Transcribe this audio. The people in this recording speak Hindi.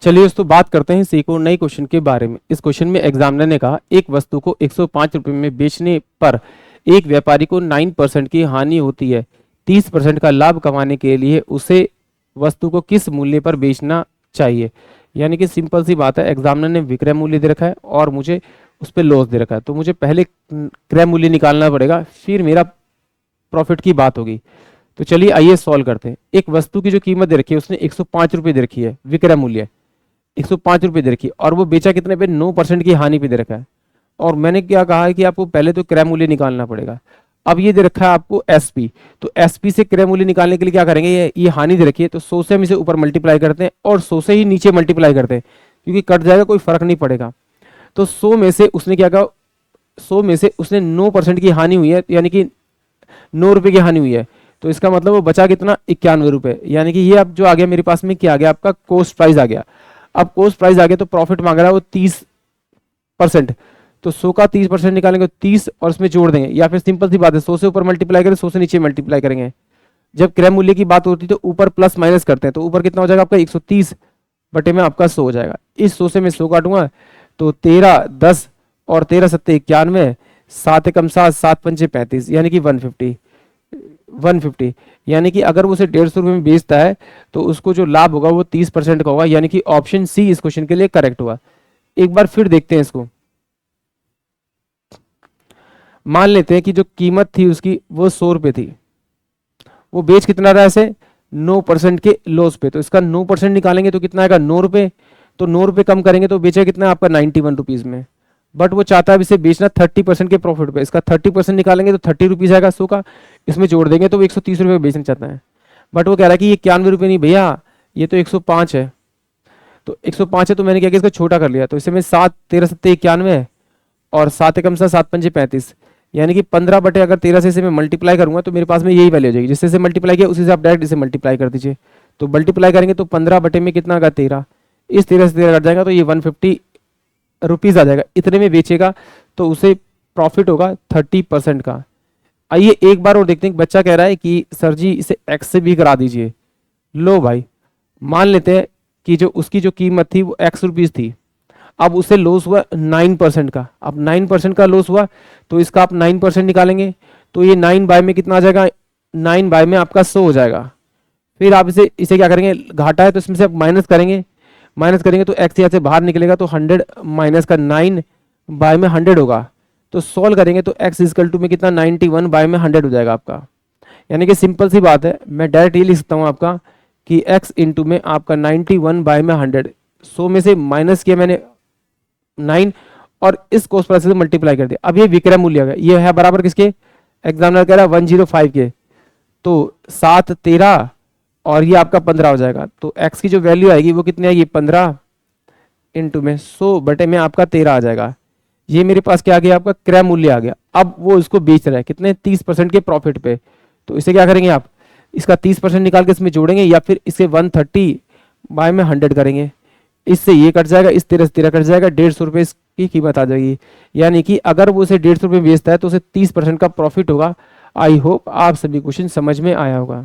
चलिए दोस्तों बात करते हैं इसी को नए क्वेश्चन के बारे में। इस क्वेश्चन में एग्जामिनर ने कहा एक वस्तु को 105 रुपये में बेचने पर एक व्यापारी को 9% की हानि होती है। 30% का लाभ कमाने के लिए उसे वस्तु को किस मूल्य पर बेचना चाहिए। यानी कि सिंपल सी बात है, एग्जामिनर ने विक्रय मूल्य दे रखा है और मुझे उस पर लॉस दे रखा है, तो मुझे पहले क्रय मूल्य निकालना पड़ेगा, फिर मेरा प्रॉफिट की बात होगी। तो चलिए आइए सॉल्व करते हैं। एक वस्तु की जो कीमत दे रखी है उसने 105 रुपये दे रखी है, विक्रय मूल्य 105 रुपये दे रखी है, और वो बेचा कितने पे, 9% की हानि पे दे रखा है। और मैंने क्या कहा है कि आपको पहले तो क्रय मूल्य निकालना पड़ेगा। अब ये दे रखा है आपको एसपी, तो एसपी से क्रय मूल्य निकालने के लिए क्या करेंगे, ये हानि दे रखी है तो 100 से हम इसे ऊपर मल्टीप्लाई करते हैं और 100 से ही नीचे मल्टीप्लाई करते हैं, क्योंकि कट जाएगा कोई फर्क नहीं पड़ेगा। तो 100 में से उसने क्या कहा, 100 में से उसने 9% की हानि हुई है, यानी कि 9 रुपये की हानि हुई है। तो इसका मतलब वो बचा कितना, 91 रुपये। यानी कि ये अब जो आ गया मेरे पास में क्या आ गया, आपका कॉस्ट प्राइस आ गया। अब कॉस्ट प्राइस आ गया तो प्रॉफिट मांग रहा है वो 30%। तो 100 का 30% निकालेंगे 30 और इसमें जोड़ देंगे, या फिर सिंपल सी बात है 100 से ऊपर मल्टीप्लाई करें 100 से नीचे मल्टीप्लाई करेंगे। जब क्रय मूल्य की बात होती है तो ऊपर प्लस माइनस करते हैं, तो ऊपर कितना हो जाएगा आपका 130 बटे में आपका 100 हो जाएगा। इस 100 से मैं 100 काटूंगा तो 13 10 और 13 सत्ते 91, 7 एकम 7 7 पंचे 35, यानी कि 150। यानी कि अगर वो उसे 150 रुपये में बेचता है तो उसको जो लाभ होगा वो 30% का होगा, यानी कि ऑप्शन सी इस क्वेश्चन के लिए करेक्ट हुआ। एक बार फिर देखते हैं इसको। मान लेते हैं कि जो कीमत थी उसकी वो 100 रुपये थी, वो बेच कितना रहा है ऐसे 9% के लॉस पे, तो इसका 9% निकालेंगे तो कितना आएगा 9 रुपये। तो 9 रुपये कम करेंगे तो बेचा कितना आपका 91 रुपीज में, बट वो चाहता है इसे बेचना 30% के प्रॉफिट पे। इसका 30% निकालेंगे तो 30 रुपीज आएगा 100 का, इसमें जोड़ देंगे तो वो 130 रुपये बेचना चाहता है, बट वो कह रहा है कि ये 91 रुपये नहीं भैया, ये तो 105 है। तो 105 है तो मैंने क्या किया, इसको छोटा कर लिया। तो इसे मैं 7 13 सत्ते 91 और 7 एकम 7 7 पंचे 35, यानी कि 15 बटे अगर 13 से इसे मैं मल्टीप्लाई करूंगा तो मेरे पास में यही वैल्यू हो जाएगी। जिससे से मल्टीप्लाई किया उसी से आप डायरेक्ट इसे मल्टीप्लाई कर दीजिए। तो मल्टीप्लाई करेंगे तो 15 बटे में कितना आएगा 13, इस 13 से 13 कट जाएगा तो ये 150 रुपीज आ जाएगा। इतने में बेचेगा तो उसे प्रॉफिट होगा 30% का। आइए एक बार और देखते हैं। बच्चा कह रहा है कि सर जी इसे एक्स से भी करा दीजिए। लो भाई, मान लेते हैं कि जो उसकी जो कीमत थी वो एक्स रुपीज थी, अब उसे लॉस हुआ 9% का। अब 9% का लॉस हुआ तो इसका आप 9% निकालेंगे तो ये 9 बाय में कितना आ जाएगा, 9 बाय में आपका 100 हो जाएगा। फिर आप इसे इसे क्या करेंगे, घाटा है तो इसमें से आप माइनस करेंगे तो एक्स यहाँ से बाहर निकलेगा तो 100 माइनस का 9 बाय में 100 होगा। तो सॉल्व करेंगे तो एक्स इजकल टू में कितना 91 बाय में 100 हो जाएगा आपका। यानी कि सिंपल सी बात है, मैं डायरेक्ट ये लिख सकता हूँ आपका कि x इंटू में आपका 91 बाय में 100, 100 में से माइनस किया मैंने 9 और इस कॉस्ट प्राइस से मल्टीप्लाई कर दिया। अब ये विक्रय मूल्य आ गया, ये है बराबर किसके, एग्जामिनर कह रहा है 105 के। तो 7 13 और ये आपका 15 हो जाएगा। तो x की जो वैल्यू आएगी वो कितनी आएगी, 15 इंटू में 100 बटे में आपका 13 आ जाएगा। ये मेरे पास क्या आ गया, आपका क्रय मूल्य आ गया। अब वो इसको बेच रहा है कितने, 30% के प्रॉफिट पे। तो इसे क्या करेंगे आप, इसका 30% निकाल के इसमें जोड़ेंगे या फिर इसे 130 बाय में 100 करेंगे। इससे ये कट जाएगा, इस 13 से 13 कट जाएगा, 150 रुपये की कीमत आ जाएगी। यानी कि अगर वो उसे 150 रुपये बेचता है तो उसे 30% का प्रॉफिट होगा। आई होप आप सभी क्वेश्चन समझ में आया होगा।